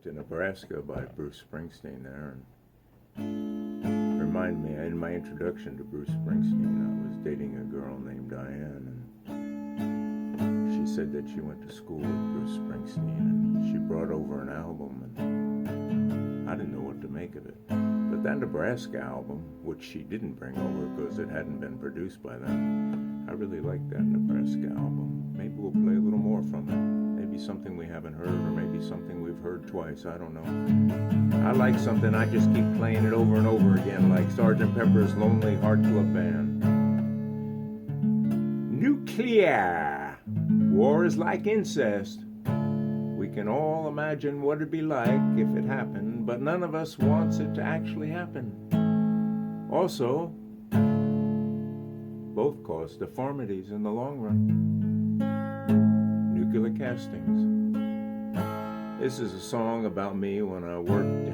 to Nebraska by Bruce Springsteen there, and remind me, in my introduction to Bruce Springsteen, I was dating a girl named Diane, and she said that she went to school with Bruce Springsteen, and she brought over an album, and I didn't know what to make of it. But that Nebraska album, which she didn't bring over because it hadn't been produced by them, I really liked that Nebraska album. Maybe we'll play a little more from it. Maybe something we haven't heard, or maybe something we've heard twice, I don't know. I like something, I just keep playing it over and over again, like Sgt. Pepper's Lonely Heart Club Band. Nuclear! War is like incest. We can all imagine what it'd be like if it happened, but none of us wants it to actually happen. Also, both cause deformities in the long run. Neclear Castings. This is a song about me when I worked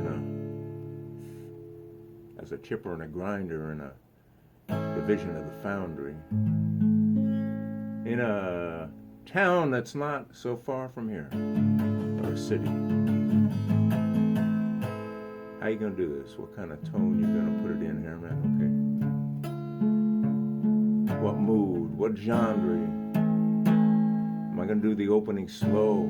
as a chipper and a grinder in a division of the foundry in a town that's not so far from here, or a city. How you gonna do this? What kind of tone you gonna put it in here, man? Okay. What mood? What genre? Am I gonna do the opening slow?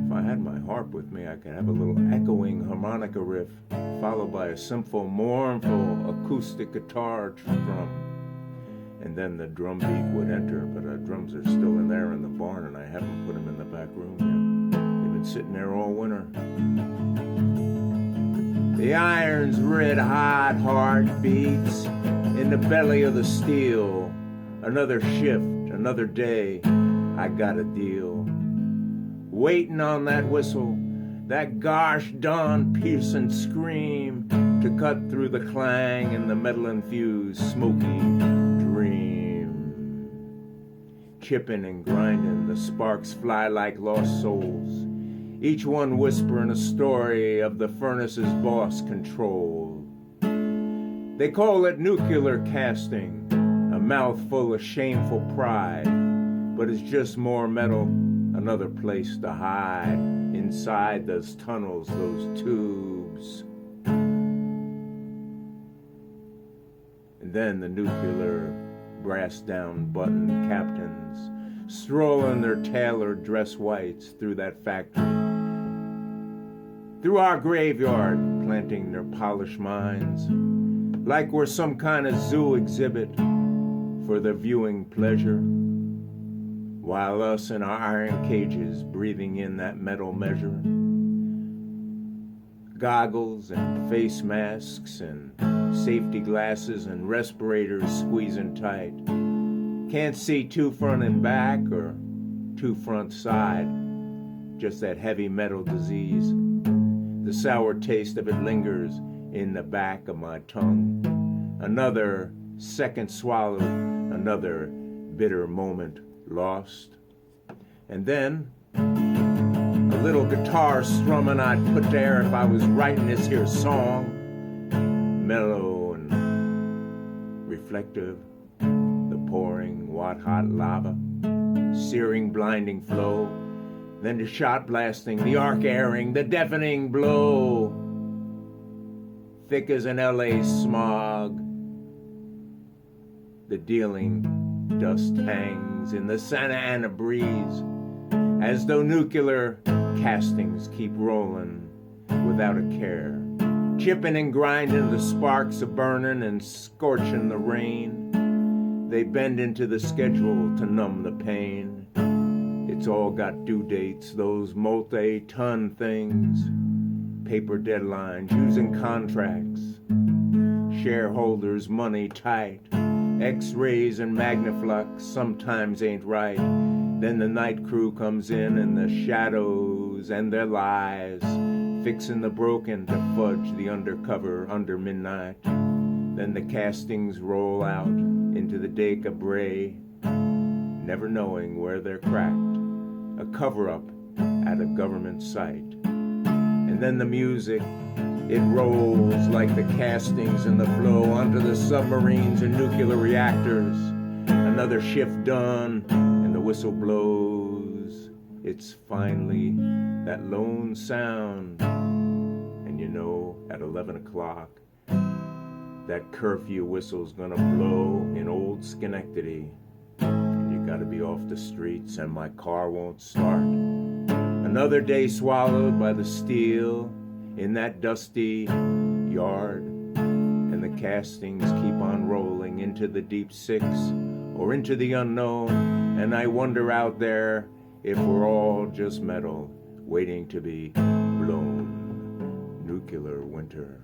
If I had my harp with me, I could have a little echoing harmonica riff, followed by a simple, mournful acoustic guitar drum. And then the drum beat would enter, but our drums are still in there in the barn, and I haven't put them in the back room yet. They've been sitting there all winter. The iron's red hot heart beats in the belly of the steel. Another shift, another day, I got a deal. Waiting on that whistle, that gosh darn piercing scream to cut through the clang and the metal-infused smoky dream. Chipping and grinding, the sparks fly like lost souls, each one whispering a story of the furnace's boss control. They call it nuclear casting, a mouthful of shameful pride, but it's just more metal, another place to hide inside those tunnels, those tubes. And then the nuclear brass-down button captains strolling their tailored dress whites through that factory, through our graveyard, planting their polished minds like we're some kind of zoo exhibit for their viewing pleasure, while us in our iron cages breathing in that metal measure. Goggles and face masks and safety glasses and respirators squeezing tight. Can't see two front and back or two front side, just that heavy metal disease. The sour taste of it lingers in the back of my tongue. Another second swallowed, another bitter moment lost. And then a little guitar strumming I'd put there if I was writing this here song. Mellow and reflective, the pouring white-hot lava, searing, blinding flow, then the shot blasting, the arc airing, the deafening blow, thick as an LA smog. The dealing dust hangs in the Santa Ana breeze, as though nuclear castings keep rolling without a care, chipping and grinding, the sparks are burning and scorching the rain. They bend into the schedule to numb the pain. It's all got due dates, those multi-ton things, paper deadlines, using contracts, shareholders' money tight, X-rays and Magnaflux sometimes ain't right. Then the night crew comes in and the shadows and their lies, fixing the broken to fudge the undercover under midnight. Then the castings roll out into the day cabaret, never knowing where they're cracked, a cover-up at a government site. And then the music, it rolls like the castings in the flow onto the submarines and nuclear reactors. Another shift done, and the whistle blows. It's finally that lone sound. And you know, at 11 o'clock, that curfew whistle's gonna blow in old Schenectady. And you gotta be off the streets and my car won't start. Another day swallowed by the steel in that dusty yard. And the castings keep on rolling into the deep six or into the unknown. And I wonder out there if we're all just metal waiting to be blown. Nuclear winter.